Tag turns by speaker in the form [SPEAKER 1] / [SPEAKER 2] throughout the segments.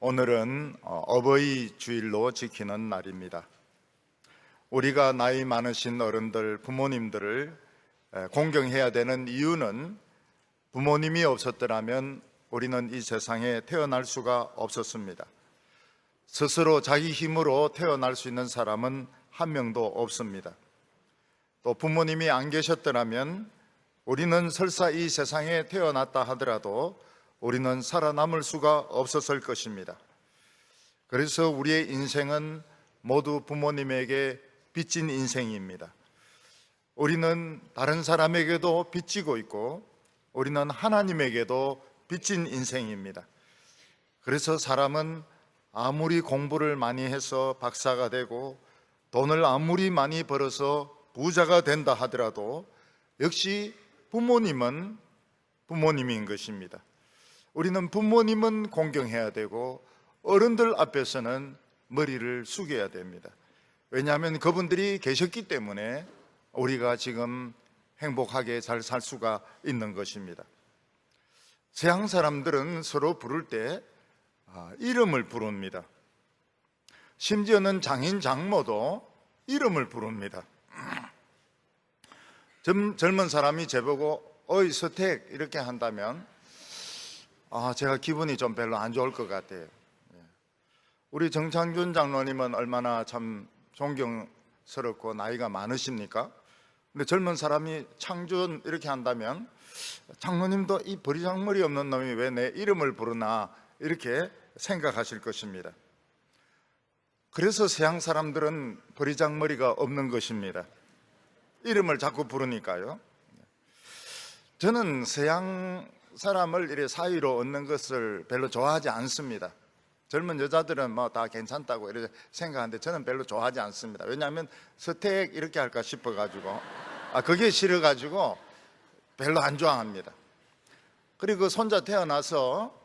[SPEAKER 1] 오늘은 어버이 주일로 지키는 날입니다. 우리가 나이 많으신 어른들, 부모님들을 공경해야 되는 이유는 부모님이 없었더라면 우리는 이 세상에 태어날 수가 없었습니다. 스스로 자기 힘으로 태어날 수 있는 사람은 한 명도 없습니다. 또 부모님이 안 계셨더라면 우리는 설사 이 세상에 태어났다 하더라도 우리는 살아남을 수가 없었을 것입니다. 그래서 우리의 인생은 모두 부모님에게 빚진 인생입니다. 우리는 다른 사람에게도 빚지고 있고 우리는 하나님에게도 빚진 인생입니다. 그래서 사람은 아무리 공부를 많이 해서 박사가 되고 돈을 아무리 많이 벌어서 부자가 된다 하더라도 역시 부모님은 부모님인 것입니다. 우리는 부모님은 공경해야 되고 어른들 앞에서는 머리를 숙여야 됩니다. 왜냐하면 그분들이 계셨기 때문에 우리가 지금 행복하게 잘 살 수가 있는 것입니다. 서양 사람들은 서로 부를 때 이름을 부릅니다. 심지어는 장인 장모도 이름을 부릅니다. 젊은 사람이 저보고 어이 서택 이렇게 한다면 제가 기분이 좀 별로 안 좋을 것 같아요. 우리 정창준 장로님은 얼마나 참 존경스럽고 나이가 많으십니까? 근데 젊은 사람이 창준 이렇게 한다면 장로님도 이 버리장머리 없는 놈이 왜 내 이름을 부르나 이렇게 생각하실 것입니다. 그래서 서양 사람들은 버리장머리가 없는 것입니다. 이름을 자꾸 부르니까요. 저는 서양 사람을 이렇게 사위로 얻는 것을 별로 좋아하지 않습니다. 젊은 여자들은 뭐 다 괜찮다고 이렇게 생각하는데 저는 별로 좋아하지 않습니다. 왜냐하면 서택 이렇게 할까 싶어가지고 그게 싫어가지고 별로 안 좋아합니다. 그리고 손자 태어나서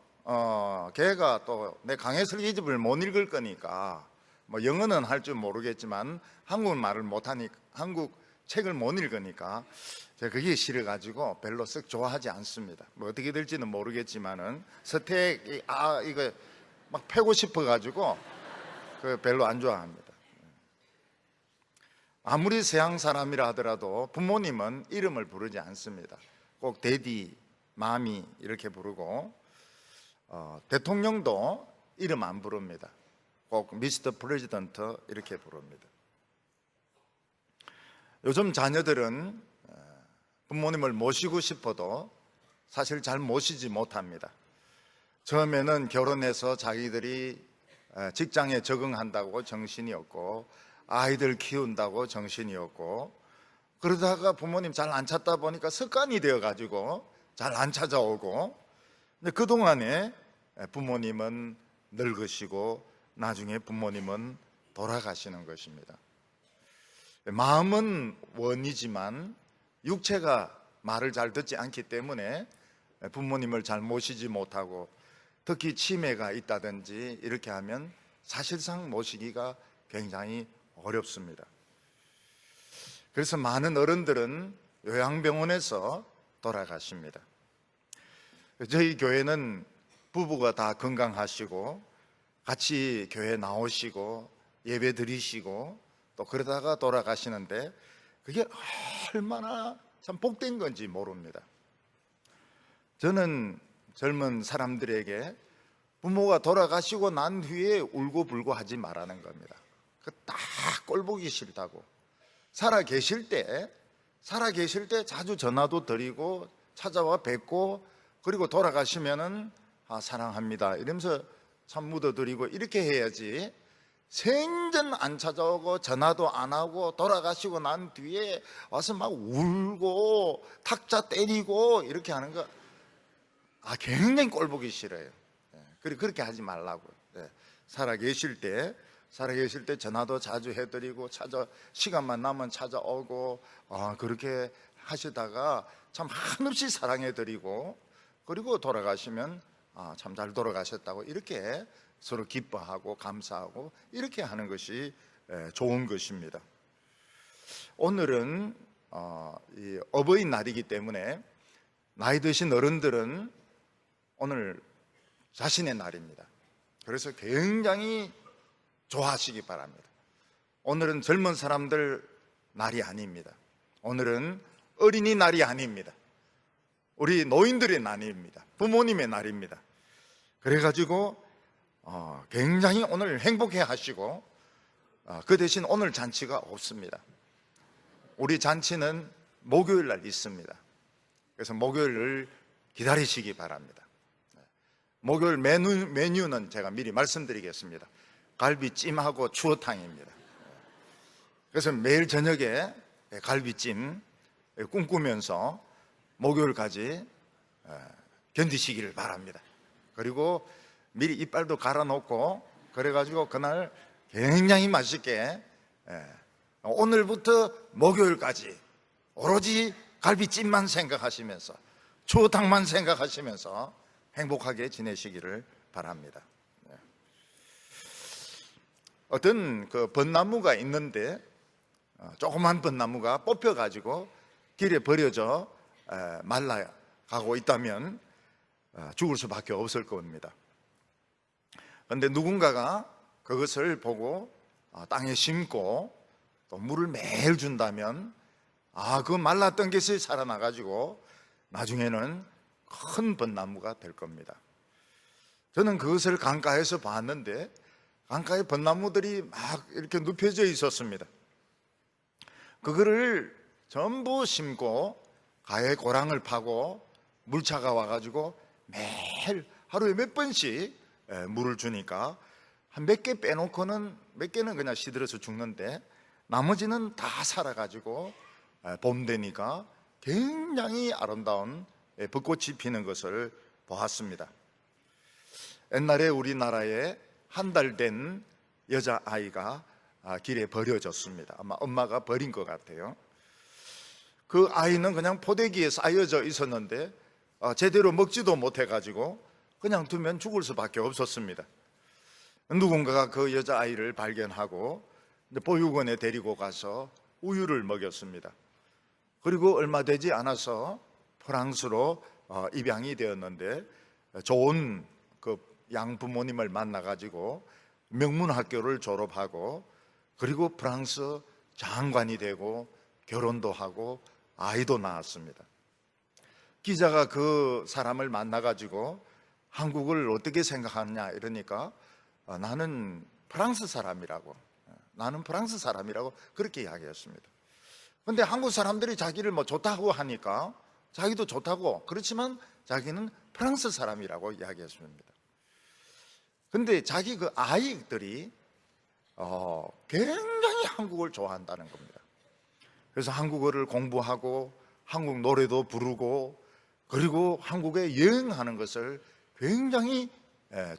[SPEAKER 1] 걔가 또 내 강해설기집을 못 읽을 거니까 뭐 영어는 할 줄 모르겠지만 한국말을 못하니까 한국 책을 못 읽으니까 제가 그게 싫어가지고 별로 썩 좋아하지 않습니다. 뭐 어떻게 될지는 모르겠지만은 서택 이거 막 패고 싶어가지고 별로 안 좋아합니다. 아무리 서양 사람이라 하더라도 부모님은 이름을 부르지 않습니다. 꼭 데디, 마미 이렇게 부르고 대통령도 이름 안 부릅니다. 꼭 미스터 프레지던트 이렇게 부릅니다. 요즘 자녀들은 부모님을 모시고 싶어도 사실 잘 모시지 못합니다. 처음에는 결혼해서 자기들이 직장에 적응한다고 정신이 없고 아이들 키운다고 정신이 없고 그러다가 부모님 잘 안 찾다 보니까 습관이 되어가지고 잘 안 찾아오고 근데 그동안에 부모님은 늙으시고 나중에 부모님은 돌아가시는 것입니다. 마음은 원이지만 육체가 말을 잘 듣지 않기 때문에 부모님을 잘 모시지 못하고 특히 치매가 있다든지 이렇게 하면 사실상 모시기가 굉장히 어렵습니다. 그래서 많은 어른들은 요양병원에서 돌아가십니다. 저희 교회는 부부가 다 건강하시고 같이 교회 나오시고 예배 드리시고 또 그러다가 돌아가시는데 그게 얼마나 참 복된 건지 모릅니다. 저는 젊은 사람들에게 부모가 돌아가시고 난 후에 울고불고 하지 말라는 겁니다. 딱 꼴보기 싫다고. 살아 계실 때 자주 전화도 드리고 찾아와 뵙고 그리고 돌아가시면은 사랑합니다 이러면서 참 묻어드리고 이렇게 해야지 생전 안 찾아오고 전화도 안 하고 돌아가시고 난 뒤에 와서 막 울고 탁자 때리고 이렇게 하는 거 굉장히 꼴보기 싫어요. 그렇게 하지 말라고요. 살아 계실 때 전화도 자주 해드리고 시간만 나면 찾아오고 그렇게 하시다가 참 한없이 사랑해드리고 그리고 돌아가시면 참 잘 돌아가셨다고 이렇게 서로 기뻐하고 감사하고 이렇게 하는 것이 좋은 것입니다. 오늘은 이 어버이날이기 때문에 나이 드신 어른들은 오늘 자신의 날입니다. 그래서 굉장히 좋아하시기 바랍니다. 오늘은 젊은 사람들 날이 아닙니다. 오늘은 어린이날이 아닙니다. 우리 노인들의 날입니다. 부모님의 날입니다. 그래가지고 굉장히 오늘 행복해 하시고, 그 대신 오늘 잔치가 없습니다. 우리 잔치는 목요일 날 있습니다. 그래서 목요일을 기다리시기 바랍니다. 목요일 메뉴는 제가 미리 말씀드리겠습니다. 갈비찜하고 추어탕입니다. 그래서 매일 저녁에 갈비찜 꿈꾸면서 목요일까지 견디시기를 바랍니다. 그리고 미리 이빨도 갈아놓고 그래가지고 그날 굉장히 맛있게 오늘부터 목요일까지 오로지 갈비찜만 생각하시면서 추어탕만 생각하시면서 행복하게 지내시기를 바랍니다. 어떤 그 벚나무가 있는데 조그만 벚나무가 뽑혀가지고 길에 버려져 말라가고 있다면 죽을 수밖에 없을 겁니다. 그런데 누군가가 그것을 보고 땅에 심고 또 물을 매일 준다면 그 말랐던 것이 살아나가지고 나중에는 큰 벚나무가 될 겁니다. 저는 그것을 강가에서 봤는데 강가에 벚나무들이 막 이렇게 눕혀져 있었습니다. 그거를 전부 심고 가에 고랑을 파고 물차가 와가지고 매일 하루에 몇 번씩 물을 주니까 한 몇 개 빼놓고는 몇 개는 그냥 시들어서 죽는데 나머지는 다 살아가지고 봄 되니까 굉장히 아름다운 벚꽃이 피는 것을 보았습니다. 옛날에 우리나라에 한 달 된 여자아이가 길에 버려졌습니다. 아마 엄마가 버린 것 같아요. 그 아이는 그냥 포대기에 쌓여져 있었는데 제대로 먹지도 못해가지고 그냥 두면 죽을 수밖에 없었습니다. 누군가가 그 여자아이를 발견하고 보육원에 데리고 가서 우유를 먹였습니다. 그리고 얼마 되지 않아서 프랑스로 입양이 되었는데 좋은 그 양부모님을 만나가지고 명문학교를 졸업하고 그리고 프랑스 장관이 되고 결혼도 하고 아이도 낳았습니다. 기자가 그 사람을 만나가지고 한국을 어떻게 생각하느냐 이러니까 나는 프랑스 사람이라고 그렇게 이야기했습니다. 그런데 한국 사람들이 자기를 뭐 좋다고 하니까 자기도 좋다고, 그렇지만 자기는 프랑스 사람이라고 이야기했습니다. 그런데 자기 그 아이들이 굉장히 한국을 좋아한다는 겁니다. 그래서 한국어를 공부하고 한국 노래도 부르고 그리고 한국에 여행하는 것을 굉장히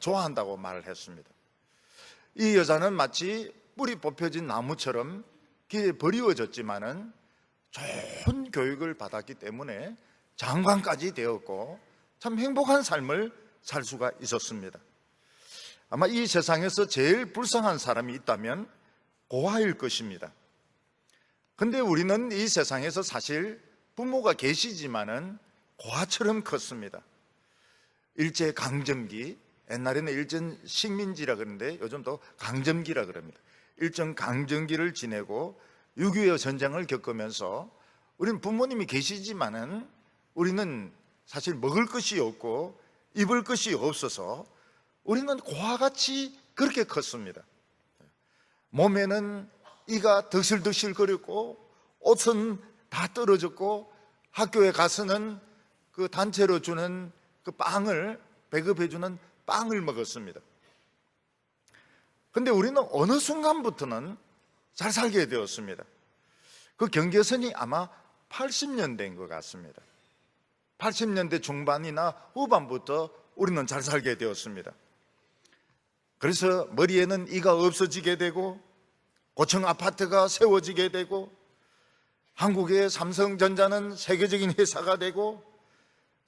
[SPEAKER 1] 좋아한다고 말을 했습니다. 이 여자는 마치 뿌리 뽑혀진 나무처럼 길에 버리워졌지만은 좋은 교육을 받았기 때문에 장관까지 되었고 참 행복한 삶을 살 수가 있었습니다. 아마 이 세상에서 제일 불쌍한 사람이 있다면 고아일 것입니다. 근데 우리는 이 세상에서 사실 부모가 계시지만은 고아처럼 컸습니다. 일제 강점기, 옛날에는 일전 식민지라 그러는데 요즘도 강점기라 그럽니다. 일전 강점기를 지내고 6.25 전쟁을 겪으면서 우리는 부모님이 계시지만은 우리는 사실 먹을 것이 없고 입을 것이 없어서 우리는 고아같이 그렇게 컸습니다. 몸에는 이가 득실득실 거렸고 옷은 다 떨어졌고 학교에 가서는 그 단체로 주는 그 빵을 배급해주는 빵을 먹었습니다. 그런데 우리는 어느 순간부터는 잘 살게 되었습니다. 그 경계선이 아마 80년대인 것 같습니다. 80년대 중반이나 후반부터 우리는 잘 살게 되었습니다. 그래서 머리에는 이가 없어지게 되고 고층 아파트가 세워지게 되고 한국의 삼성전자는 세계적인 회사가 되고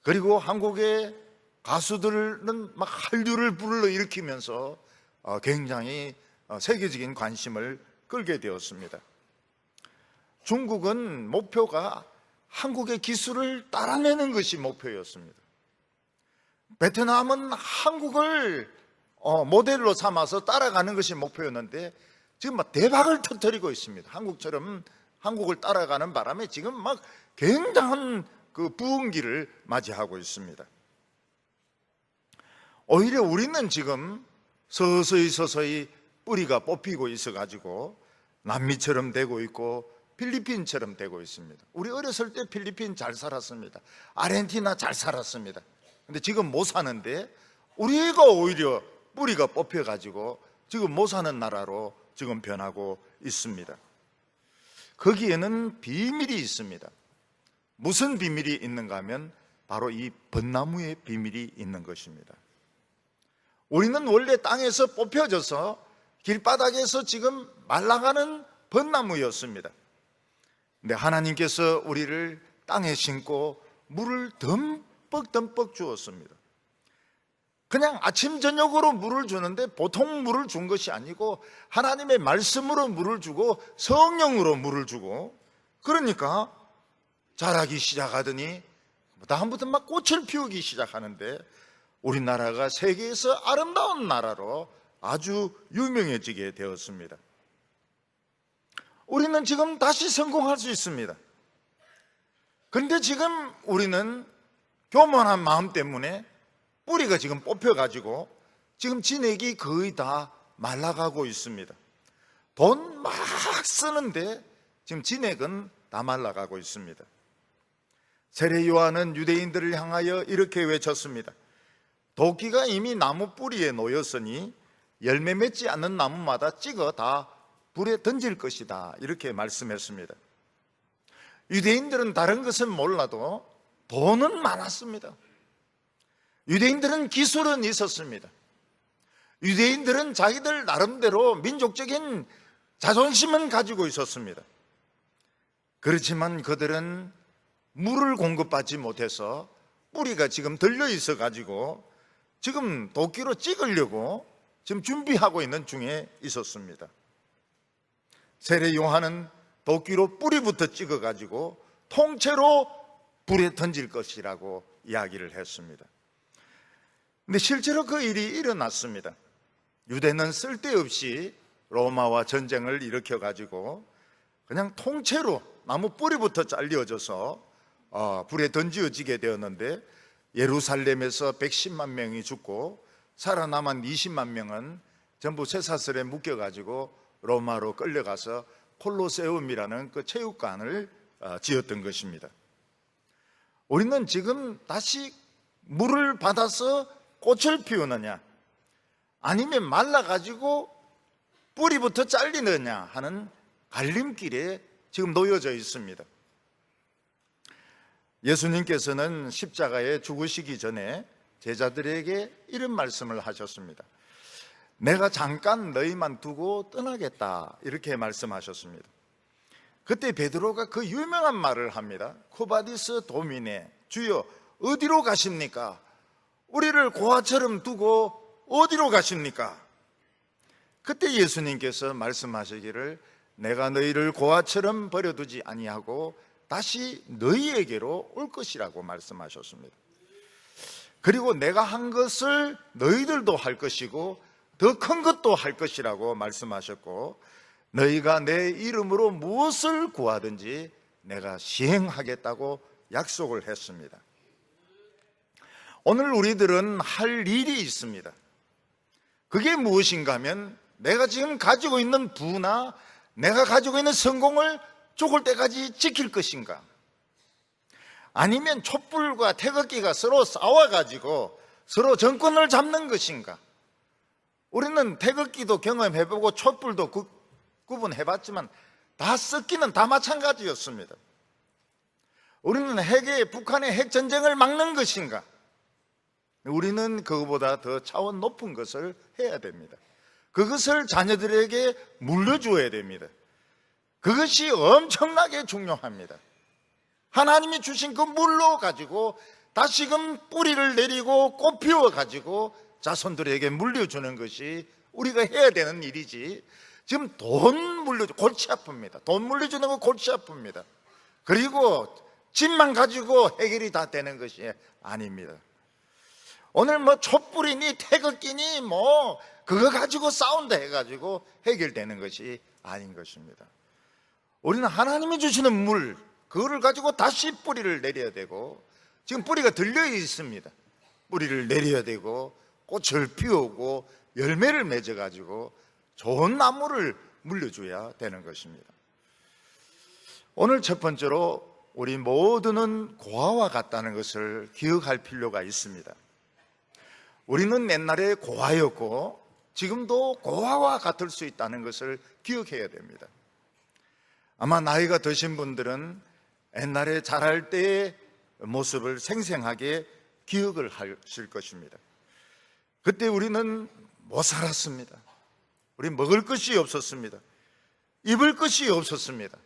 [SPEAKER 1] 그리고 한국의 가수들은 막 한류를 불러일으키면서 굉장히 세계적인 관심을 끌게 되었습니다. 중국은 목표가 한국의 기술을 따라내는 것이 목표였습니다. 베트남은 한국을 모델로 삼아서 따라가는 것이 목표였는데 지금 막 대박을 터뜨리고 있습니다. 한국처럼 한국을 따라가는 바람에 지금 막 굉장한 그 부흥기를 맞이하고 있습니다. 오히려 우리는 지금 서서히 뿌리가 뽑히고 있어가지고 남미처럼 되고 있고 필리핀처럼 되고 있습니다. 우리 어렸을 때 필리핀 잘 살았습니다. 아르헨티나 잘 살았습니다. 근데 지금 못 사는데 우리가 오히려 뿌리가 뽑혀가지고 지금 못 사는 나라로 지금 변하고 있습니다. 거기에는 비밀이 있습니다. 무슨 비밀이 있는가 하면 바로 이 벚나무의 비밀이 있는 것입니다. 우리는 원래 땅에서 뽑혀져서 길바닥에서 지금 말라가는 벚나무였습니다. 근데 하나님께서 우리를 땅에 심고 물을 듬뿍 주었습니다. 그냥 아침 저녁으로 물을 주는데 보통 물을 준 것이 아니고 하나님의 말씀으로 물을 주고 성령으로 물을 주고, 그러니까 자라기 시작하더니 다음부터 막 꽃을 피우기 시작하는데 우리나라가 세계에서 아름다운 나라로 아주 유명해지게 되었습니다. 우리는 지금 다시 성공할 수 있습니다. 그런데 지금 우리는 교만한 마음 때문에 뿌리가 지금 뽑혀가지고 지금 진액이 거의 다 말라가고 있습니다. 돈 막 쓰는데 지금 진액은 다 말라가고 있습니다. 세례 요한은 유대인들을 향하여 이렇게 외쳤습니다. 도끼가 이미 나무 뿌리에 놓였으니 열매 맺지 않는 나무마다 찍어 다 불에 던질 것이다, 이렇게 말씀했습니다. 유대인들은 다른 것은 몰라도 돈은 많았습니다. 유대인들은 기술은 있었습니다. 유대인들은 자기들 나름대로 민족적인 자존심은 가지고 있었습니다. 그렇지만 그들은 물을 공급받지 못해서 뿌리가 지금 들려 있어 가지고 지금 도끼로 찍으려고 지금 준비하고 있는 중에 있었습니다. 세례 요한은 도끼로 뿌리부터 찍어 가지고 통째로 불에 던질 것이라고 이야기를 했습니다. 근데 실제로 그 일이 일어났습니다. 유대는 쓸데없이 로마와 전쟁을 일으켜 가지고 그냥 통째로 나무 뿌리부터 잘려져서 불에 던지어지게 되었는데 예루살렘에서 110만 명이 죽고 살아남은 20만 명은 전부 쇠사슬에 묶여가지고 로마로 끌려가서 콜로세움이라는 그 체육관을 지었던 것입니다. 우리는 지금 다시 물을 받아서 꽃을 피우느냐 아니면 말라가지고 뿌리부터 잘리느냐 하는 갈림길에 지금 놓여져 있습니다. 예수님께서는 십자가에 죽으시기 전에 제자들에게 이런 말씀을 하셨습니다. 내가 잠깐 너희만 두고 떠나겠다, 이렇게 말씀하셨습니다. 그때 베드로가 그 유명한 말을 합니다. 쿠바디스 도미네, 주여 어디로 가십니까? 우리를 고아처럼 두고 어디로 가십니까? 그때 예수님께서 말씀하시기를 내가 너희를 고아처럼 버려두지 아니하고 다시 너희에게로 올 것이라고 말씀하셨습니다. 그리고 내가 한 것을 너희들도 할 것이고 더 큰 것도 할 것이라고 말씀하셨고 너희가 내 이름으로 무엇을 구하든지 내가 시행하겠다고 약속을 했습니다. 오늘 우리들은 할 일이 있습니다. 그게 무엇인가 하면 내가 지금 가지고 있는 부나 내가 가지고 있는 성공을 죽을 때까지 지킬 것인가, 아니면 촛불과 태극기가 서로 싸워가지고 서로 정권을 잡는 것인가. 우리는 태극기도 경험해보고 촛불도 구분해봤지만 다 썩기는 다 마찬가지였습니다. 우리는 북한의 핵전쟁을 막는 것인가, 우리는 그것보다 더 차원 높은 것을 해야 됩니다. 그것을 자녀들에게 물려주어야 됩니다. 그것이 엄청나게 중요합니다. 하나님이 주신 그 물로 가지고 다시금 뿌리를 내리고 꽃 피워 가지고 자손들에게 물려주는 것이 우리가 해야 되는 일이지, 지금 돈 물려주, 골치 아픕니다. 돈 물려주는 거 골치 아픕니다. 그리고 집만 가지고 해결이 다 되는 것이 아닙니다. 오늘 뭐 촛불이니 태극기니 뭐 그거 가지고 싸운다 해가지고 해결되는 것이 아닌 것입니다. 우리는 하나님이 주시는 물, 그거를 가지고 다시 뿌리를 내려야 되고, 지금 뿌리가 들려 있습니다. 뿌리를 내려야 되고 꽃을 피우고 열매를 맺어가지고 좋은 나무를 물려줘야 되는 것입니다. 오늘 첫 번째로 우리 모두는 고아와 같다는 것을 기억할 필요가 있습니다. 우리는 옛날에 고아였고 지금도 고아와 같을 수 있다는 것을 기억해야 됩니다. 아마 나이가 드신 분들은 옛날에 자랄 때의 모습을 생생하게 기억을 하실 것입니다. 그때 우리는 못 살았습니다. 우리 먹을 것이 없었습니다. 입을 것이 없었습니다.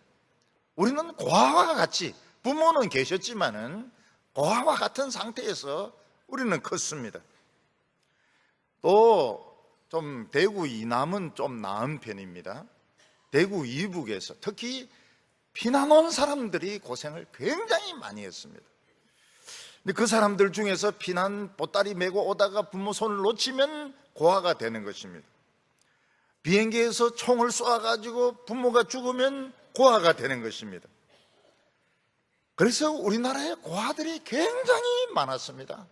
[SPEAKER 1] 우리는 고아와 같이, 부모는 계셨지만은 고아와 같은 상태에서 우리는 컸습니다. 또 좀 대구 이남은 좀 나은 편입니다. 대구 이북에서 특히 피난 온 사람들이 고생을 굉장히 많이 했습니다. 근데 그 사람들 중에서 피난 보따리 메고 오다가 부모 손을 놓치면 고아가 되는 것입니다. 비행기에서 총을 쏘아가지고 부모가 죽으면 고아가 되는 것입니다. 그래서 우리나라에 고아들이 굉장히 많았습니다.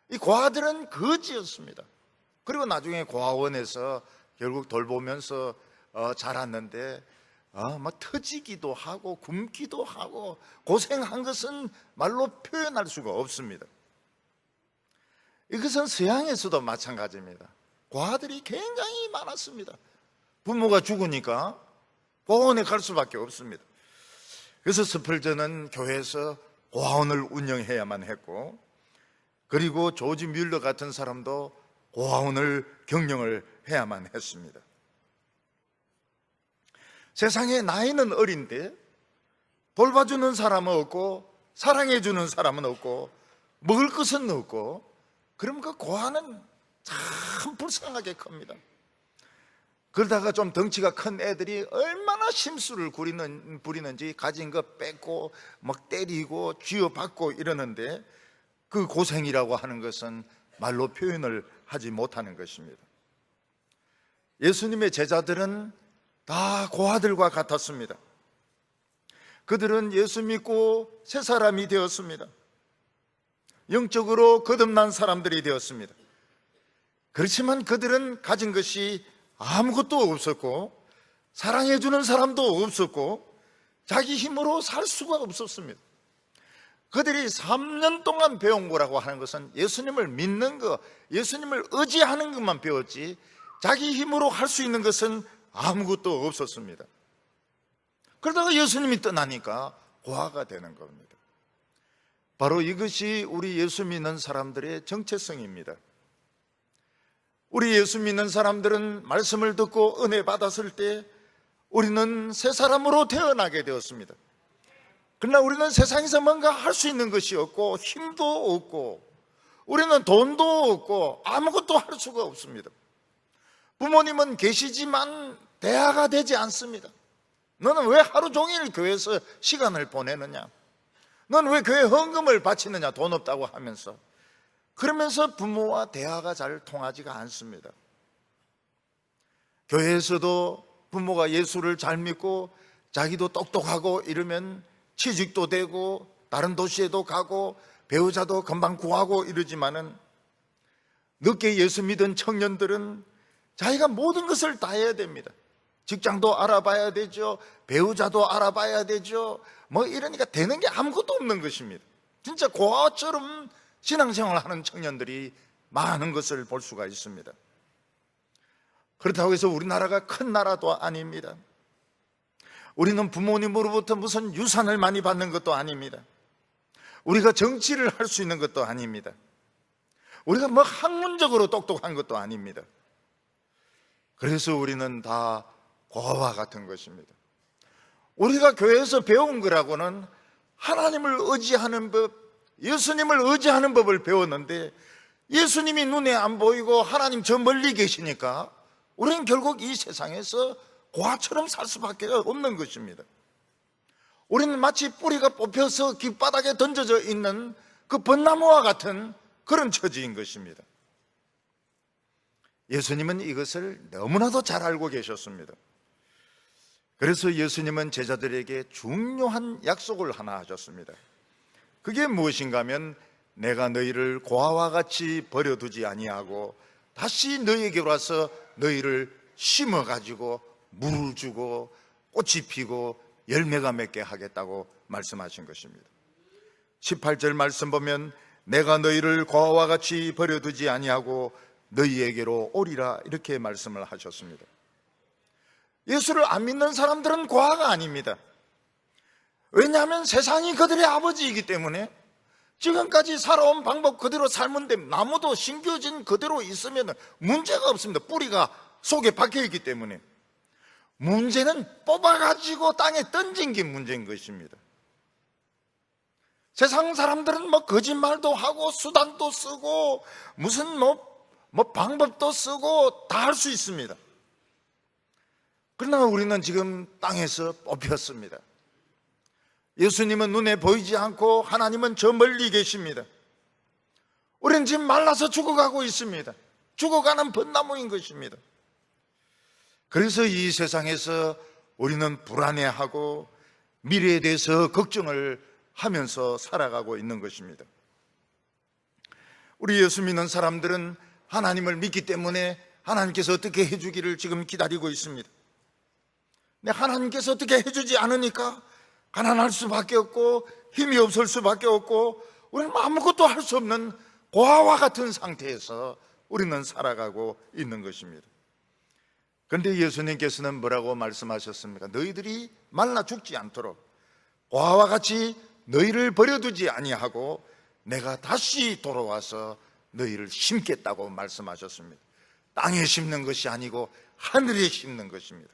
[SPEAKER 1] 이 고아들은 거지였습니다. 그리고 나중에 고아원에서 결국 돌보면서 자랐는데 뭐 터지기도 하고 굶기도 하고 고생한 것은 말로 표현할 수가 없습니다. 이것은 서양에서도 마찬가지입니다. 고아들이 굉장히 많았습니다. 부모가 죽으니까 고아원에 갈 수밖에 없습니다. 그래서 스펄전은 교회에서 고아원을 운영해야만 했고, 그리고 조지 뮬러 같은 사람도 고아원을 경영을 해야만 했습니다. 세상에 나이는 어린데 돌봐주는 사람은 없고 사랑해주는 사람은 없고 먹을 것은 없고, 그럼 그 고아는 참 불쌍하게 큽니다. 그러다가 좀 덩치가 큰 애들이 얼마나 심술을 부리는지 가진 거 뺏고 막 때리고 쥐어받고 이러는데, 그 고생이라고 하는 것은 말로 표현을 하지 못하는 것입니다. 예수님의 제자들은 다 고아들과 같았습니다. 그들은 예수 믿고 새 사람이 되었습니다. 영적으로 거듭난 사람들이 되었습니다. 그렇지만 그들은 가진 것이 아무것도 없었고 사랑해주는 사람도 없었고 자기 힘으로 살 수가 없었습니다. 그들이 3년 동안 배운 거라고 하는 것은 예수님을 믿는 것, 예수님을 의지하는 것만 배웠지 자기 힘으로 할 수 있는 것은 아무것도 없었습니다. 그러다가 예수님이 떠나니까 고아가 되는 겁니다. 바로 이것이 우리 예수 믿는 사람들의 정체성입니다. 우리 예수 믿는 사람들은 말씀을 듣고 은혜 받았을 때 우리는 새 사람으로 태어나게 되었습니다. 그러나 우리는 세상에서 뭔가 할 수 있는 것이 없고 힘도 없고 우리는 돈도 없고 아무것도 할 수가 없습니다. 부모님은 계시지만 대화가 되지 않습니다. 너는 왜 하루 종일 교회에서 시간을 보내느냐? 너는 왜 교회 헌금을 바치느냐? 돈 없다고 하면서. 그러면서 부모와 대화가 잘 통하지가 않습니다. 교회에서도 부모가 예수를 잘 믿고 자기도 똑똑하고 이러면 취직도 되고 다른 도시에도 가고 배우자도 금방 구하고 이러지만은, 늦게 예수 믿은 청년들은 자기가 모든 것을 다 해야 됩니다. 직장도 알아봐야 되죠. 배우자도 알아봐야 되죠. 뭐 이러니까 되는 게 아무것도 없는 것입니다. 진짜 고아처럼 신앙생활을 하는 청년들이 많은 것을 볼 수가 있습니다. 그렇다고 해서 우리나라가 큰 나라도 아닙니다. 우리는 부모님으로부터 무슨 유산을 많이 받는 것도 아닙니다. 우리가 정치를 할 수 있는 것도 아닙니다. 우리가 뭐 학문적으로 똑똑한 것도 아닙니다. 그래서 우리는 다 고아와 같은 것입니다. 우리가 교회에서 배운 거라고는 하나님을 의지하는 법, 예수님을 의지하는 법을 배웠는데, 예수님이 눈에 안 보이고 하나님 저 멀리 계시니까 우리는 결국 이 세상에서 고아처럼 살 수밖에 없는 것입니다. 우리는 마치 뿌리가 뽑혀서 길바닥에 던져져 있는 그 벚나무와 같은 그런 처지인 것입니다. 예수님은 이것을 너무나도 잘 알고 계셨습니다. 그래서 예수님은 제자들에게 중요한 약속을 하나 하셨습니다. 그게 무엇인가 하면 내가 너희를 고아와 같이 버려두지 아니하고 다시 너희에게로 와서 너희를 심어가지고 물을 주고 꽃이 피고 열매가 맺게 하겠다고 말씀하신 것입니다. 18절 말씀 보면 내가 너희를 고아와 같이 버려두지 아니하고 너희에게로 오리라 이렇게 말씀을 하셨습니다. 예수를 안 믿는 사람들은 고아가 아닙니다. 왜냐하면 세상이 그들의 아버지이기 때문에 지금까지 살아온 방법 그대로 살면데 나무도 심겨진 그대로 있으면 문제가 없습니다. 뿌리가 속에 박혀있기 때문에. 문제는 뽑아가지고 땅에 던진 게 문제인 것입니다. 세상 사람들은 거짓말도 하고 수단도 쓰고 무슨 방법도 쓰고 다 할 수 있습니다. 그러나 우리는 지금 땅에서 뽑혔습니다. 예수님은 눈에 보이지 않고 하나님은 저 멀리 계십니다. 우리는 지금 말라서 죽어가고 있습니다. 죽어가는 벚나무인 것입니다. 그래서 이 세상에서 우리는 불안해하고 미래에 대해서 걱정을 하면서 살아가고 있는 것입니다. 우리 예수 믿는 사람들은 하나님을 믿기 때문에 하나님께서 어떻게 해주기를 지금 기다리고 있습니다. 근데 하나님께서 어떻게 해주지 않으니까 가난할 수밖에 없고 힘이 없을 수밖에 없고 우리는 아무것도 할 수 없는 고아와 같은 상태에서 우리는 살아가고 있는 것입니다. 그런데 예수님께서는 뭐라고 말씀하셨습니까? 너희들이 말라 죽지 않도록 고아와 같이 너희를 버려두지 아니하고 내가 다시 돌아와서 너희를 심겠다고 말씀하셨습니다. 땅에 심는 것이 아니고 하늘에 심는 것입니다.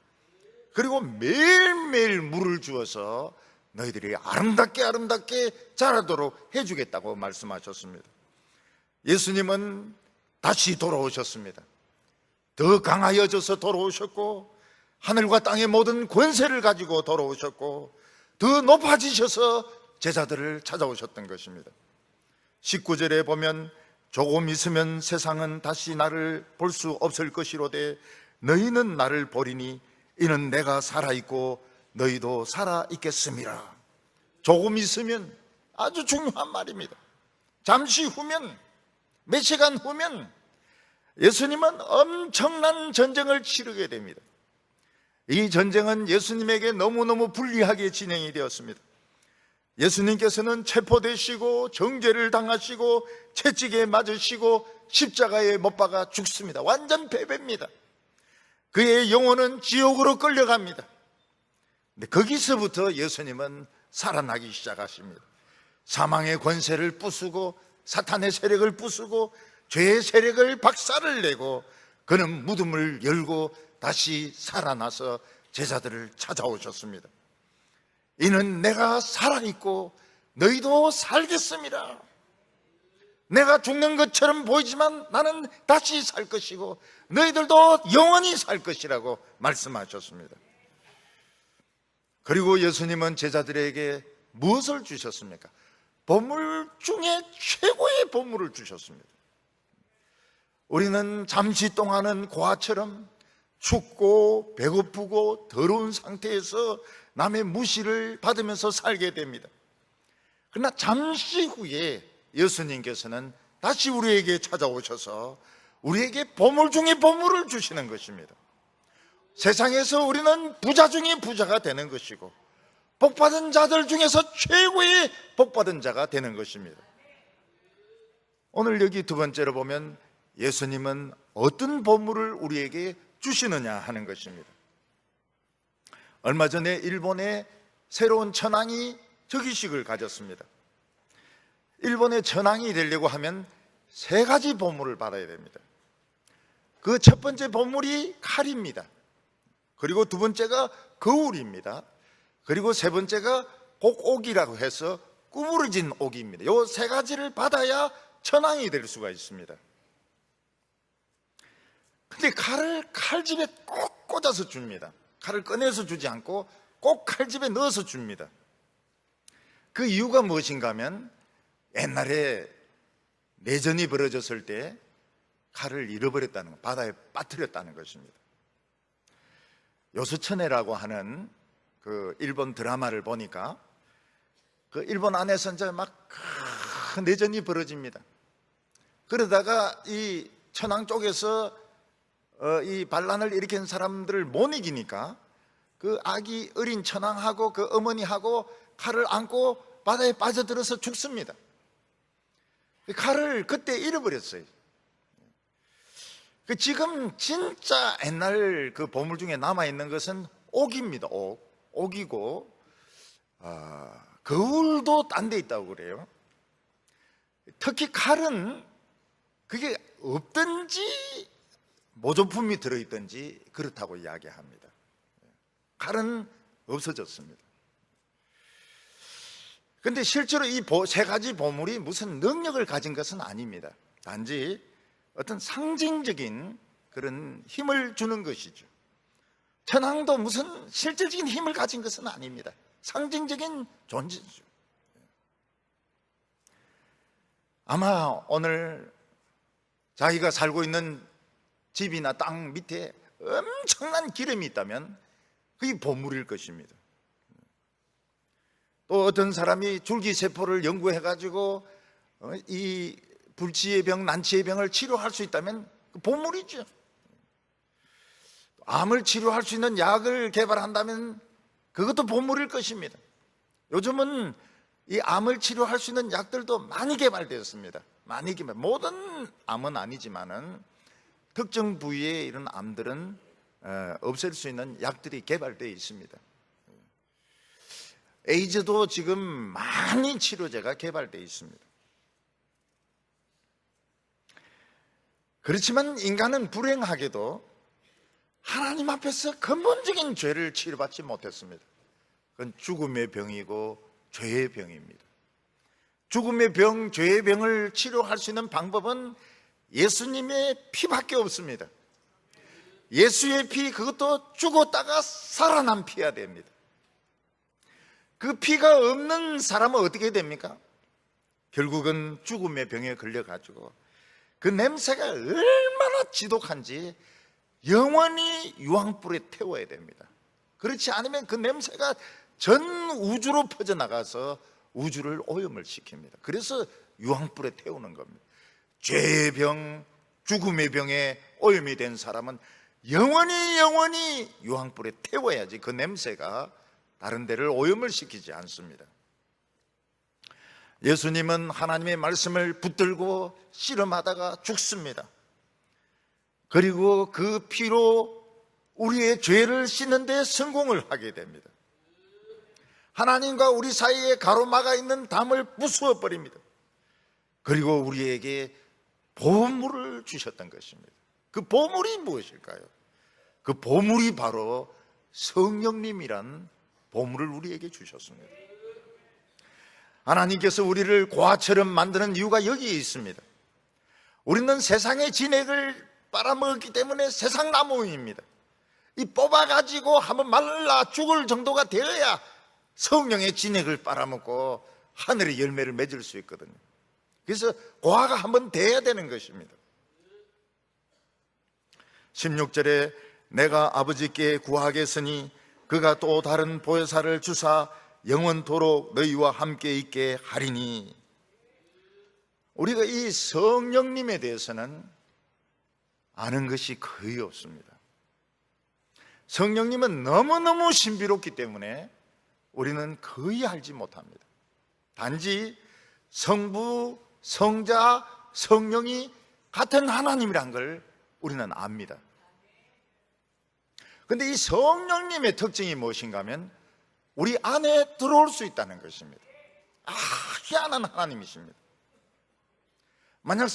[SPEAKER 1] 그리고 매일매일 물을 주어서 너희들이 아름답게 자라도록 해주겠다고 말씀하셨습니다. 예수님은 다시 돌아오셨습니다. 더 강하여져서 돌아오셨고 하늘과 땅의 모든 권세를 가지고 돌아오셨고 더 높아지셔서 제자들을 찾아오셨던 것입니다. 19절에 보면 조금 있으면 세상은 다시 나를 볼 수 없을 것이로되 너희는 나를 보리니 이는 내가 살아있고 너희도 살아있겠음이라. 조금 있으면 아주 중요한 말입니다. 잠시 후면, 몇 시간 후면 예수님은 엄청난 전쟁을 치르게 됩니다. 이 전쟁은 예수님에게 너무너무 불리하게 진행이 되었습니다. 예수님께서는 체포되시고 정죄를 당하시고 채찍에 맞으시고 십자가에 못 박아 죽습니다. 완전 패배입니다. 그의 영혼은 지옥으로 끌려갑니다. 근데 거기서부터 예수님은 살아나기 시작하십니다. 사망의 권세를 부수고 사탄의 세력을 부수고 죄의 세력을 박살을 내고 그는 무덤을 열고 다시 살아나서 제자들을 찾아오셨습니다. 이는 내가 살아있고 너희도 살겠습니다. 내가 죽는 것처럼 보이지만 나는 다시 살 것이고 너희들도 영원히 살 것이라고 말씀하셨습니다. 그리고 예수님은 제자들에게 무엇을 주셨습니까? 보물 중에 최고의 보물을 주셨습니다. 우리는 잠시 동안은 고아처럼 춥고 배고프고 더러운 상태에서 남의 무시를 받으면서 살게 됩니다. 그러나 잠시 후에 예수님께서는 다시 우리에게 찾아오셔서 우리에게 보물 중에 보물을 주시는 것입니다. 세상에서 우리는 부자 중에 부자가 되는 것이고 복받은 자들 중에서 최고의 복받은 자가 되는 것입니다. 오늘 여기 두 번째로 보면 예수님은 어떤 보물을 우리에게 주시느냐 하는 것입니다. 얼마 전에 일본의 새로운 천황이 즉위식을 가졌습니다. 일본의 천황이 되려고 하면 세 가지 보물을 받아야 됩니다. 그 첫 번째 보물이 칼입니다. 그리고 두 번째가 거울입니다. 그리고 세 번째가 곡옥이라고 해서 구부러진 옥입니다. 이 세 가지를 받아야 천황이 될 수가 있습니다. 근데 칼을 칼집에 꼭 꽂아서 줍니다. 칼을 꺼내서 주지 않고 꼭 칼집에 넣어서 줍니다. 그 이유가 무엇인가 하면 옛날에 내전이 벌어졌을 때 칼을 잃어버렸다는 것, 바다에 빠뜨렸다는 것입니다. 요수천해라고 하는 그 일본 드라마를 보니까 그 일본 안에서 이제 막 큰 내전이 벌어집니다. 그러다가 이 천황 쪽에서 이 반란을 일으킨 사람들을 못 이기니까 그 아기 어린 천황하고 그 어머니하고 칼을 안고 바다에 빠져들어서 죽습니다. 칼을 그때 잃어버렸어요. 지금 진짜 옛날 그 보물 중에 남아있는 것은 옥입니다. 옥이고 거울도 딴 데 있다고 그래요. 특히 칼은 그게 없든지 모조품이 들어있든지 그렇다고 이야기합니다. 칼은 없어졌습니다. 그런데 실제로 이 세 가지 보물이 무슨 능력을 가진 것은 아닙니다. 단지 어떤 상징적인 그런 힘을 주는 것이죠. 천황도 무슨 실질적인 힘을 가진 것은 아닙니다. 상징적인 존재죠. 아마 오늘 자기가 살고 있는 집이나 땅 밑에 엄청난 기름이 있다면 그게 보물일 것입니다. 또 어떤 사람이 줄기세포를 연구해가지고 이 불치의 병, 난치의 병을 치료할 수 있다면 보물이죠. 암을 치료할 수 있는 약을 개발한다면 그것도 보물일 것입니다. 요즘은 이 암을 치료할 수 있는 약들도 많이 개발되었습니다. 많이 개발. 모든 암은 아니지만은 특정 부위의 이런 암들은 없앨 수 있는 약들이 개발되어 있습니다. 에이즈도 지금 많이 치료제가 개발되어 있습니다. 그렇지만 인간은 불행하게도 하나님 앞에서 근본적인 죄를 치료받지 못했습니다. 그건 죽음의 병이고 죄의 병입니다. 죽음의 병, 죄의 병을 치료할 수 있는 방법은 예수님의 피밖에 없습니다. 예수의 피, 그것도 죽었다가 살아난 피야 됩니다. 그 피가 없는 사람은 어떻게 됩니까? 결국은 죽음의 병에 걸려가지고 그 냄새가 얼마나 지독한지 영원히 유황불에 태워야 됩니다. 그렇지 않으면 그 냄새가 전 우주로 퍼져나가서 우주를 오염을 시킵니다. 그래서 유황불에 태우는 겁니다. 죄의 병, 죽음의 병에 오염이 된 사람은 영원히 유황불에 태워야지 그 냄새가 다른 데를 오염을 시키지 않습니다. 예수님은 하나님의 말씀을 붙들고 씨름하다가 죽습니다. 그리고 그 피로 우리의 죄를 씻는 데 성공을 하게 됩니다. 하나님과 우리 사이에 가로막아 있는 담을 부수어 버립니다. 그리고 우리에게 보물을 주셨던 것입니다. 그 보물이 무엇일까요? 그 보물이 바로 성령님이란 보물을 우리에게 주셨습니다. 하나님께서 우리를 고아처럼 만드는 이유가 여기에 있습니다. 우리는 세상의 진액을 빨아먹었기 때문에 세상 나무입니다. 이 뽑아가지고 한번 말라 죽을 정도가 되어야 성령의 진액을 빨아먹고 하늘의 열매를 맺을 수 있거든요. 그래서 고아가 한번 돼야 되는 것입니다. 16절에 내가 아버지께 구하겠으니 그가 또 다른 보혜사를 주사 영원토록 너희와 함께 있게 하리니. 우리가 이 성령님에 대해서는 아는 것이 거의 없습니다. 성령님은 너무너무 신비롭기 때문에 우리는 거의 알지 못합니다. 단지 성부, 성자, 성령이 같은 하나님이란 걸 우리는 압니다. 그런데 이 성령님의 특징이 무엇인가 하면 우리 안에 들어올 수 있다는 것입니다. 희한한 하나님이십니다. 만약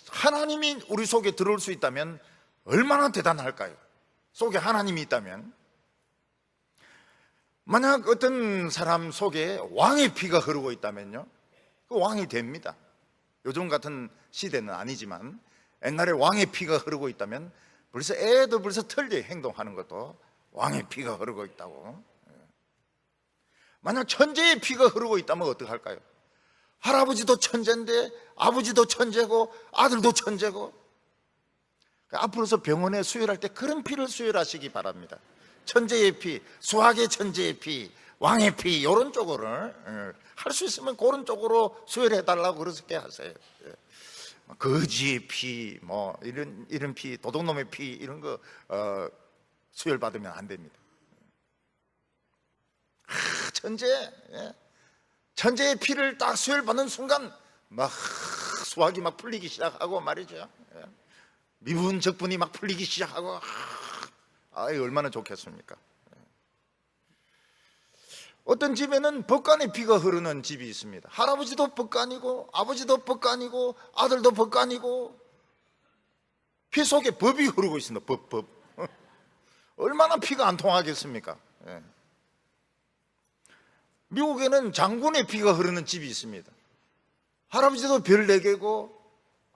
[SPEAKER 1] 하나님이 우리 속에 들어올 수 있다면 얼마나 대단할까요? 속에 하나님이 있다면. 만약 어떤 사람 속에 왕의 피가 흐르고 있다면요, 그 왕이 됩니다. 요즘 같은 시대는 아니지만 옛날에 왕의 피가 흐르고 있다면 애도 벌써 틀리게 행동하는 것도 왕의 피가 흐르고 있다고. 만약 천재의 피가 흐르고 있다면 어떡할까요? 할아버지도 천재인데 아버지도 천재고 아들도 천재고. 앞으로서 병원에 수혈할 때 그런 피를 수혈하시기 바랍니다. 천재의 피, 수학의 천재의 피, 왕의 피, 이런 쪽으로 할 수 있으면 그런 쪽으로 수혈해달라고 그렇게 하세요. 거지의 피, 뭐 이런 피, 도둑놈의 피 이런 거 수혈 받으면 안 됩니다. 천재, 천재의 피를 딱 수혈 받는 순간 막 수학이 막 풀리기 시작하고 말이죠. 미분 적분이 막 풀리기 시작하고 얼마나 좋겠습니까? 어떤 집에는 법관의 피가 흐르는 집이 있습니다. 할아버지도 법관이고 아버지도 법관이고 아들도 법관이고 피 속에 법이 흐르고 있습니다. 법. 얼마나 피가 안 통하겠습니까? 미국에는 장군의 피가 흐르는 집이 있습니다. 할아버지도 별 4개고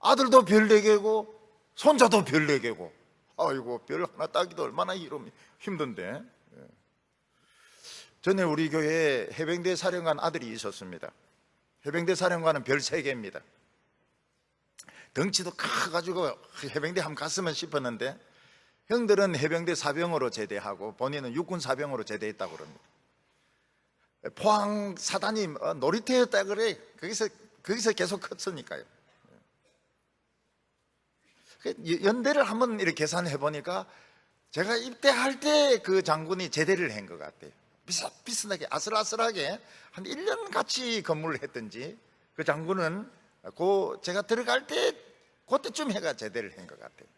[SPEAKER 1] 아들도 별 4개고 손자도 별 4개고. 아이고, 별 하나 따기도 얼마나 힘든데. 전에 우리 교회에 해병대 사령관 아들이 있었습니다. 해병대 사령관은 별 3개입니다. 덩치도 커가지고 해병대 한번 갔으면 싶었는데 형들은 해병대 사병으로 제대하고 본인은 육군 사병으로 제대했다고 그럽니다. 포항 사단이 놀이터였다 그래. 거기서 계속 컸으니까요. 연대를 한번 이렇게 계산해 보니까 제가 입대할 때 그 장군이 제대를 한 것 같아요. 비슷하게 아슬아슬하게 한 1년 같이 근무를 했든지 그 장군은 제가 들어갈 때 그때쯤 해가 제대를 한 것 같아요.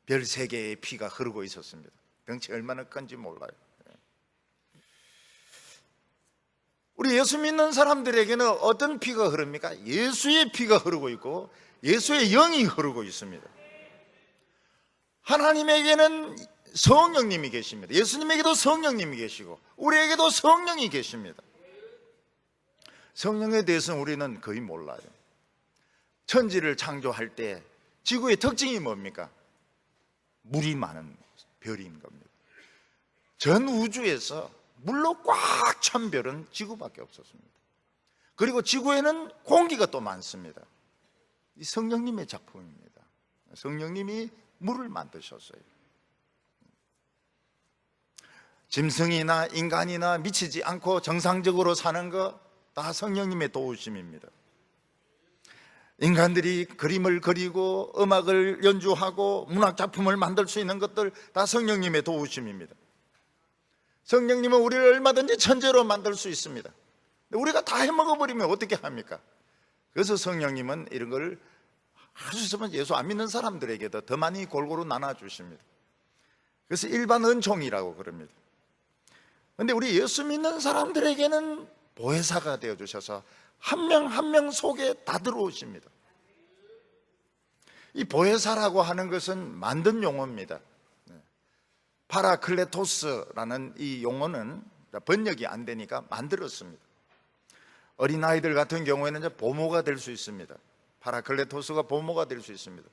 [SPEAKER 1] 별 3개의 피가 흐르고 있었습니다. 덩치 얼마나 큰지 몰라요. 우리 예수 믿는 사람들에게는 어떤 피가 흐릅니까? 예수의 피가 흐르고 있고 예수의 영이 흐르고 있습니다. 하나님에게는 성령님이 계십니다. 예수님에게도 성령님이 계시고 우리에게도 성령이 계십니다. 성령에 대해서는 우리는 거의 몰라요. 천지를 창조할 때 지구의 특징이 뭡니까? 물이 많은 별인 겁니다. 전 우주에서 물로 꽉 찬 별은 지구밖에 없었습니다. 그리고 지구에는 공기가 또 많습니다. 이 성령님의 작품입니다. 성령님이 물을 만드셨어요. 짐승이나 인간이나 미치지 않고 정상적으로 사는 거 다 성령님의 도우심입니다. 인간들이 그림을 그리고 음악을 연주하고 문학작품을 만들 수 있는 것들 다 성령님의 도우심입니다. 성령님은 우리를 얼마든지 천재로 만들 수 있습니다. 우리가 다 해먹어버리면 어떻게 합니까? 그래서 성령님은 이런 걸 할 수 있으면 예수 안 믿는 사람들에게도 더 많이 골고루 나눠주십니다. 그래서 일반 은총이라고 그럽니다. 그런데 우리 예수 믿는 사람들에게는 보혜사가 되어주셔서 한 명 한 명 속에 다 들어오십니다. 이 보혜사라고 하는 것은 만든 용어입니다. 파라클레토스라는 이 용어는 번역이 안 되니까 만들었습니다. 어린아이들 같은 경우에는 이제 보모가 될 수 있습니다. 파라클레토스가 보모가 될 수 있습니다.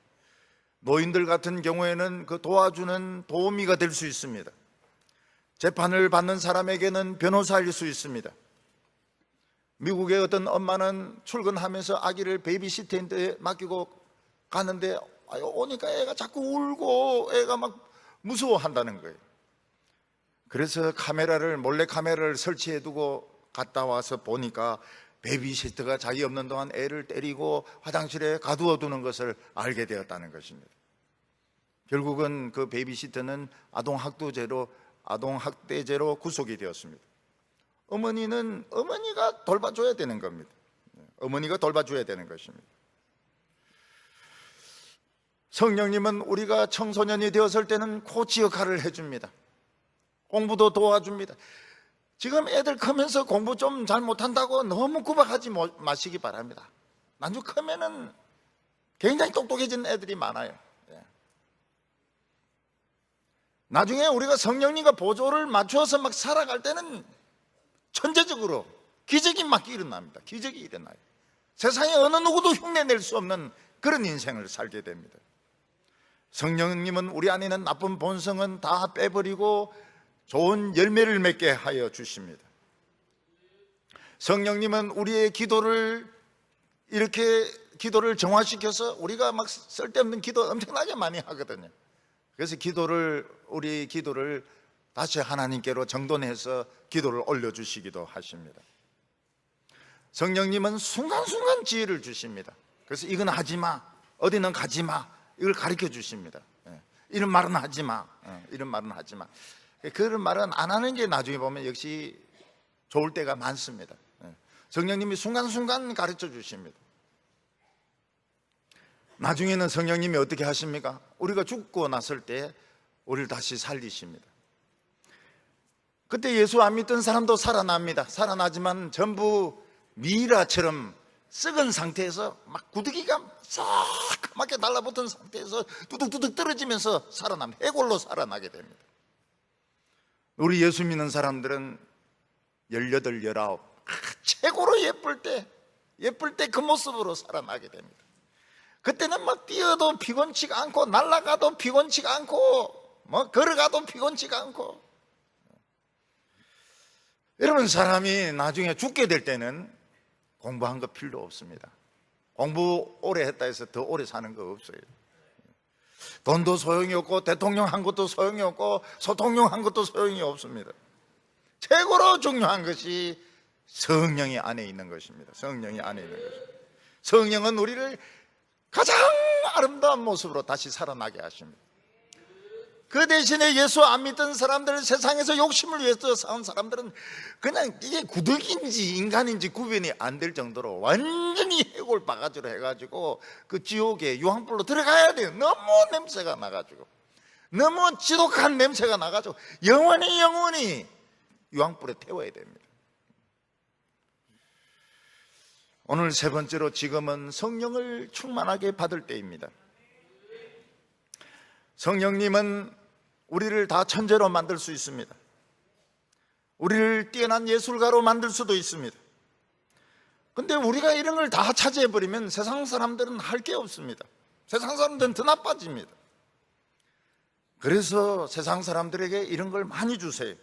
[SPEAKER 1] 노인들 같은 경우에는 그 도와주는 도우미가 될 수 있습니다. 재판을 받는 사람에게는 변호사일 수 있습니다. 미국의 어떤 엄마는 출근하면서 아기를 베이비시터한테 맡기고 가는데 오니까 애가 자꾸 울고 애가 막 무서워한다는 거예요. 그래서 몰래 카메라를 설치해 두고 갔다 와서 보니까 베이비시터가 자기 없는 동안 애를 때리고 화장실에 가두어 두는 것을 알게 되었다는 것입니다. 결국은 그 베이비시터는 아동학대죄로 구속이 되었습니다. 어머니가 돌봐줘야 되는 겁니다. 어머니가 돌봐줘야 되는 것입니다. 성령님은 우리가 청소년이 되었을 때는 코치 역할을 해줍니다. 공부도 도와줍니다. 지금 애들 크면서 공부 좀 잘 못한다고 너무 구박하지 마시기 바랍니다. 나중에 크면은 굉장히 똑똑해진 애들이 많아요. 나중에 우리가 성령님과 보조를 맞추어서 막 살아갈 때는 천재적으로 기적이 막 일어납니다. 기적이 일어나요. 세상에 어느 누구도 흉내낼 수 없는 그런 인생을 살게 됩니다. 성령님은 우리 안에 있는 나쁜 본성은 다 빼버리고 좋은 열매를 맺게 하여 주십니다. 성령님은 우리의 기도를 이렇게 기도를 정화시켜서 우리가 막 쓸데없는 기도 엄청나게 많이 하거든요. 그래서 우리 기도를 다시 하나님께로 정돈해서 기도를 올려주시기도 하십니다. 성령님은 순간순간 지혜를 주십니다. 그래서 이건 하지 마, 어디는 가지 마, 이걸 가르쳐 주십니다. 이런 말은 하지 마, 이런 말은 하지 마. 그런 말은 안 하는 게 나중에 보면 역시 좋을 때가 많습니다. 성령님이 순간순간 가르쳐 주십니다. 나중에는 성령님이 어떻게 하십니까? 우리가 죽고 났을 때 우리를 다시 살리십니다. 그때 예수 안 믿던 사람도 살아납니다. 살아나지만 전부 미이라처럼 썩은 상태에서 막 구더기가 새까맣게 달라붙은 상태에서 두둑두둑 떨어지면서 살아납니다. 해골로 살아나게 됩니다. 우리 예수 믿는 사람들은 18, 19 최고로 예쁠 때 그 모습으로 살아나게 됩니다. 그때는 막 뛰어도 피곤치가 않고 날아가도 피곤치가 않고 뭐 걸어가도 피곤치가 않고. 여러분, 사람이 나중에 죽게 될 때는 공부한 거 필요 없습니다. 공부 오래 했다 해서 더 오래 사는 거 없어요. 돈도 소용이 없고 대통령 한 것도 소용이 없고 소통령 한 것도 소용이 없습니다. 최고로 중요한 것이 성령이 안에 있는 것입니다. 성령이 안에 있는 것입니다. 성령은 우리를 가장 아름다운 모습으로 다시 살아나게 하십니다. 그 대신에 예수 안 믿던 사람들, 세상에서 욕심을 위해서 사는 사람들은 그냥 이게 구더기인지 인간인지 구분이 안 될 정도로 완전히 해골 바가지로 해가지고 그 지옥에 유황불로 들어가야 돼요. 너무 냄새가 나가지고, 너무 지독한 냄새가 나가지고 영원히 유황불에 태워야 됩니다. 오늘 세 번째로, 지금은 성령을 충만하게 받을 때입니다. 성령님은 우리를 다 천재로 만들 수 있습니다. 우리를 뛰어난 예술가로 만들 수도 있습니다. 근데 우리가 이런 걸 다 차지해버리면 세상 사람들은 할 게 없습니다. 세상 사람들은 더 나빠집니다. 그래서 세상 사람들에게 이런 걸 많이 주세요.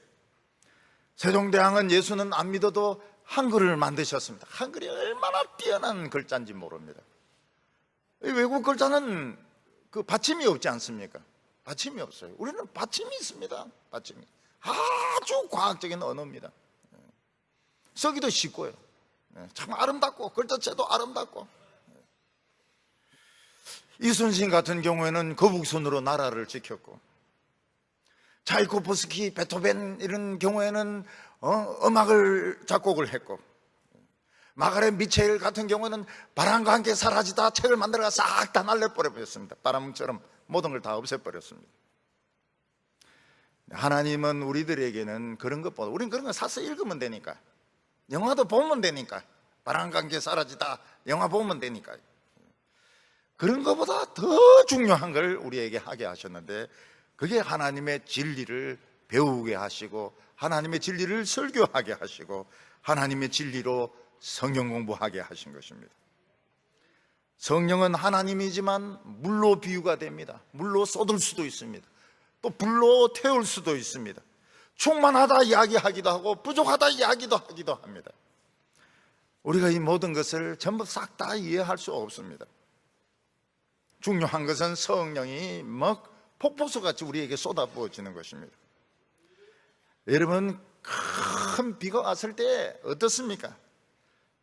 [SPEAKER 1] 세종대왕은 예수는 안 믿어도 한글을 만드셨습니다. 한글이 얼마나 뛰어난 글자인지 모릅니다. 외국 글자는 그 받침이 없지 않습니까? 받침이 없어요. 우리는 받침이 있습니다. 받침이 아주 과학적인 언어입니다. 쓰기도 쉽고요. 참 아름답고 글자체도 아름답고. 이순신 같은 경우에는 거북선으로 나라를 지켰고, 차이코프스키, 베토벤 이런 경우에는 음악을 작곡을 했고, 마가렛 미첼 같은 경우는 바람과 함께 사라지다 책을 만들어가 싹 다 날려버렸습니다. 바람처럼 모든 걸 다 없애버렸습니다. 하나님은 우리들에게는 그런 것보다, 우리는 그런 거 사서 읽으면 되니까, 영화도 보면 되니까, 바람과 함께 사라지다 영화 보면 되니까, 그런 것보다 더 중요한 걸 우리에게 하게 하셨는데, 그게 하나님의 진리를 배우게 하시고, 하나님의 진리를 설교하게 하시고, 하나님의 진리로 성경 공부하게 하신 것입니다. 성령은 하나님이지만 물로 비유가 됩니다. 물로 쏟을 수도 있습니다. 또 불로 태울 수도 있습니다. 충만하다 이야기하기도 하고 부족하다 이야기도 하기도 합니다. 우리가 이 모든 것을 전부 싹 다 이해할 수 없습니다. 중요한 것은 성령이 막 폭포수같이 우리에게 쏟아부어지는 것입니다. 여러분, 큰 비가 왔을 때 어떻습니까?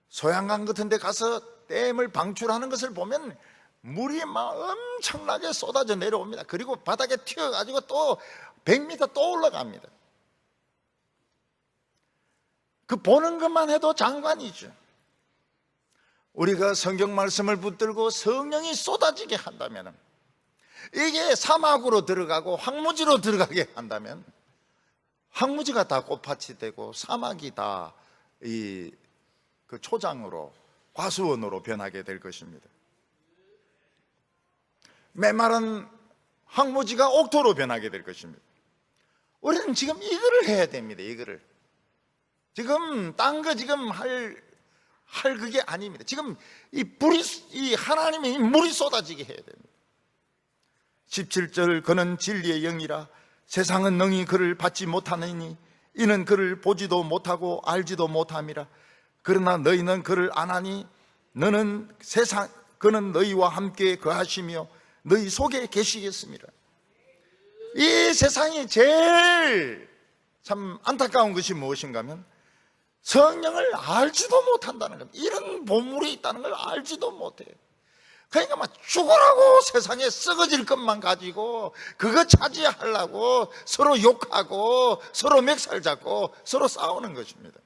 [SPEAKER 1] 소양강 같은 데 가서 댐을 방출하는 것을 보면 물이 막 엄청나게 쏟아져 내려옵니다. 그리고 바닥에 튀어가지고 또 100m 또 올라갑니다. 그 보는 것만 해도 장관이죠. 우리가 성경 말씀을 붙들고 성령이 쏟아지게 한다면, 이게 사막으로 들어가고 황무지로 들어가게 한다면, 황무지가 다 꽃밭이 되고 사막이 다 그 초장으로, 과수원으로 변하게 될 것입니다. 메마른 황무지가 옥토로 변하게 될 것입니다. 우리는 지금 이거를 해야 됩니다. 이거를 지금 딴 거 지금 할 그게 아닙니다. 지금 이 하나님의 물이 쏟아지게 해야 됩니다. 17절, 그는 진리의 영이라 세상은 능히 그를 받지 못하느니 이는 그를 보지도 못하고 알지도 못함이라. 그러나 너희는 그를 안 하니 그는 너희와 함께 거하시며 너희 속에 계시겠습니다. 이 세상이 제일 참 안타까운 것이 무엇인가 하면 성령을 알지도 못한다는 겁니다. 이런 보물이 있다는 걸 알지도 못해요. 그러니까 막 죽으라고 세상에 썩어질 것만 가지고 그거 차지하려고 서로 욕하고 서로 멱살 잡고 서로 싸우는 것입니다.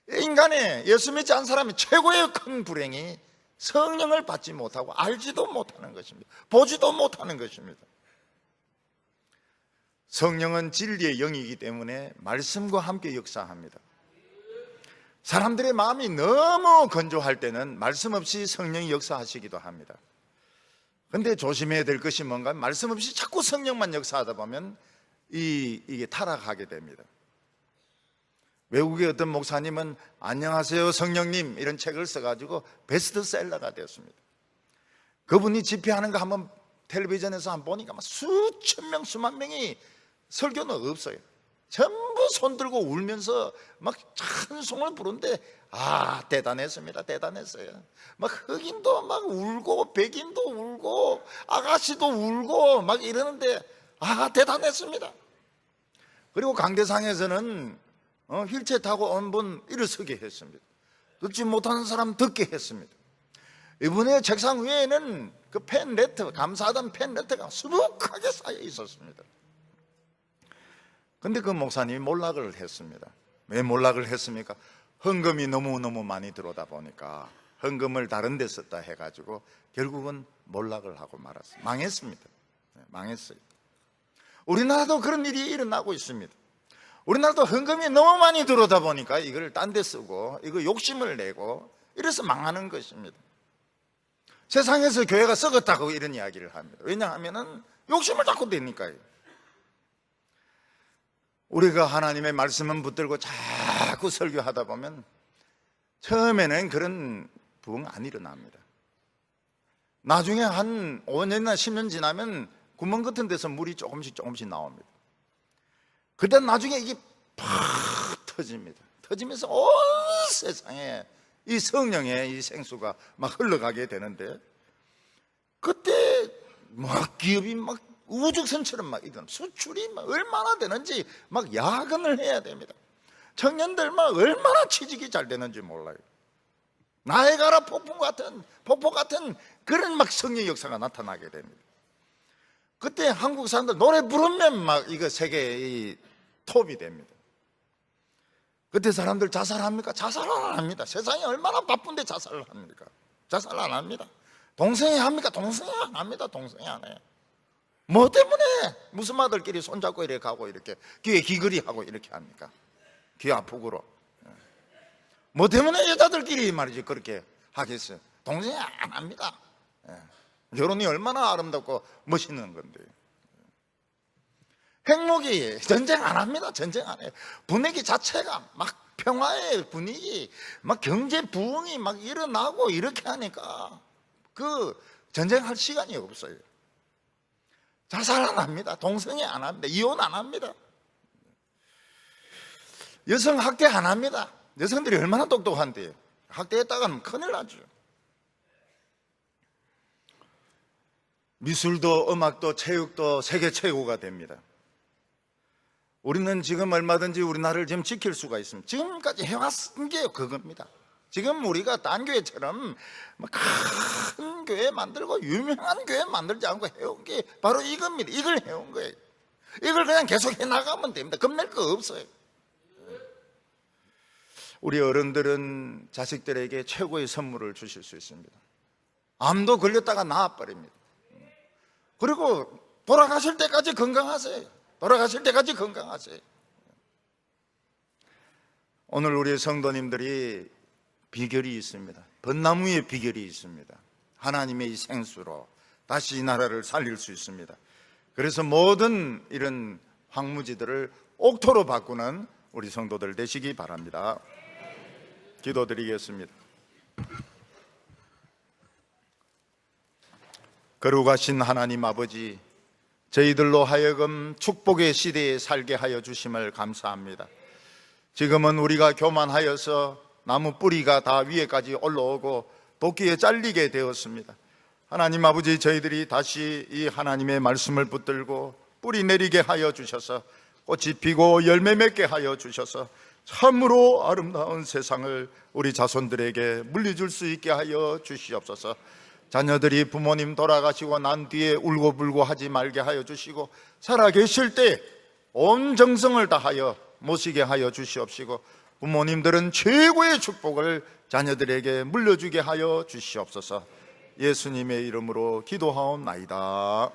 [SPEAKER 1] 인간의 예수 믿지 않은 사람의 최고의 큰 불행이 성령을 받지 못하고 알지도 못하는 것입니다. 보지도 못하는 것입니다. 성령은 진리의 영이기 때문에 말씀과 함께 역사합니다. 사람들의 마음이 너무 건조할 때는 말씀 없이 성령이 역사하시기도 합니다. 그런데 조심해야 될 것이 뭔가, 말씀 없이 자꾸 성령만 역사하다 보면 이게 타락하게 됩니다. 외국의 어떤 목사님은 안녕하세요 성령님 이런 책을 써가지고 베스트셀러가 되었습니다. 그분이 집회하는 거 한번 텔레비전에서 한번 보니까 막 수천 명 수만 명이, 설교는 없어요. 전부 손 들고 울면서 막 찬송을 부르는데 대단했습니다. 대단했어요. 막 흑인도 막 울고 백인도 울고 아가씨도 울고 막 이러는데 대단했습니다. 그리고 강대상에서는 휠체어 타고 온 분 일어서게 했습니다. 듣지 못하는 사람 듣게 했습니다. 이분의 책상 위에는 그 펜레터, 감사하던 펜레터가 수북하게 쌓여 있었습니다. 근데 그 목사님이 몰락을 했습니다. 왜 몰락을 했습니까? 헌금이 너무너무 많이 들어오다 보니까 헌금을 다른 데 썼다 해가지고 결국은 몰락을 하고 말았어요. 망했습니다. 망했어요. 우리나라도 그런 일이 일어나고 있습니다. 우리나라도 헌금이 너무 많이 들어오다 보니까 이걸 딴 데 쓰고 이거 욕심을 내고 이래서 망하는 것입니다. 세상에서 교회가 썩었다고 이런 이야기를 합니다. 왜냐하면 욕심을 자꾸 내니까요. 우리가 하나님의 말씀은 붙들고 자꾸 설교하다 보면 처음에는 그런 부흥 안 일어납니다. 나중에 한 5년이나 10년 지나면 구멍 같은 데서 물이 조금씩 나옵니다. 그때 나중에 이게 팍 터집니다. 터지면서 온 세상에 이 성령의 이 생수가 막 흘러가게 되는데, 그때 막 기업이 막 우주선처럼 막 이건 수출이 막 얼마나 되는지 막 야근을 해야 됩니다. 청년들 막 얼마나 취직이 잘 되는지 몰라요. 나이가라 폭포 같은 그런 막 성령 역사가 나타나게 됩니다. 그때 한국 사람들 노래 부르면 막 이거 세계의 톱이 됩니다. 그때 사람들 자살합니까? 자살 안 합니다. 세상이 얼마나 바쁜데 자살을 합니까? 자살 안 합니다. 동성애 합니까? 동성애 안 합니다. 동성애 안 해요. 뭐 때문에 무슨 아들끼리 손잡고 이렇게 가고 이렇게 귀에 귀걸이 하고 이렇게 합니까? 귀 아프고로. 뭐 때문에 여자들끼리 말이지 그렇게 하겠어요? 동성애 안 합니다. 결혼이 얼마나 아름답고 멋있는 건데. 핵무기 전쟁 안 합니다. 전쟁 안 해요. 분위기 자체가 막 평화의 분위기, 막 경제 부흥이 막 일어나고 이렇게 하니까 그 전쟁할 시간이 없어요. 자살 안 합니다. 동성애 안 합니다. 이혼 안 합니다. 여성 학대 안 합니다. 여성들이 얼마나 똑똑한데요. 학대했다가 하면 큰일 나죠. 미술도 음악도 체육도 세계 최고가 됩니다. 우리는 지금 얼마든지 우리나라를 지금 지킬 수가 있습니다. 지금까지 해왔은 게 그겁니다. 지금 우리가 딴 교회처럼 큰 교회 만들고 유명한 교회 만들지 않고 해온 게 바로 이겁니다. 이걸 해온 거예요. 이걸 그냥 계속 해나가면 됩니다. 겁낼 거 없어요. 우리 어른들은 자식들에게 최고의 선물을 주실 수 있습니다. 암도 걸렸다가 나아버립니다. 그리고 돌아가실 때까지 건강하세요. 돌아가실 때까지 건강하세요. 오늘 우리 성도님들이 비결이 있습니다. 벚나무의 비결이 있습니다. 하나님의 이 생수로 다시 이 나라를 살릴 수 있습니다. 그래서 모든 이런 황무지들을 옥토로 바꾸는 우리 성도들 되시기 바랍니다. 기도드리겠습니다. 거룩하신 하나님 아버지, 저희들로 하여금 축복의 시대에 살게 하여 주심을 감사합니다. 지금은 우리가 교만하여서 나무 뿌리가 다 위에까지 올라오고 도끼에 잘리게 되었습니다. 하나님 아버지, 저희들이 다시 이 하나님의 말씀을 붙들고 뿌리 내리게 하여 주셔서 꽃이 피고 열매 맺게 하여 주셔서 참으로 아름다운 세상을 우리 자손들에게 물려줄 수 있게 하여 주시옵소서. 자녀들이 부모님 돌아가시고 난 뒤에 울고불고 하지 말게 하여 주시고, 살아 계실 때 온 정성을 다하여 모시게 하여 주시옵시고, 부모님들은 최고의 축복을 자녀들에게 물려주게 하여 주시옵소서. 예수님의 이름으로 기도하옵나이다.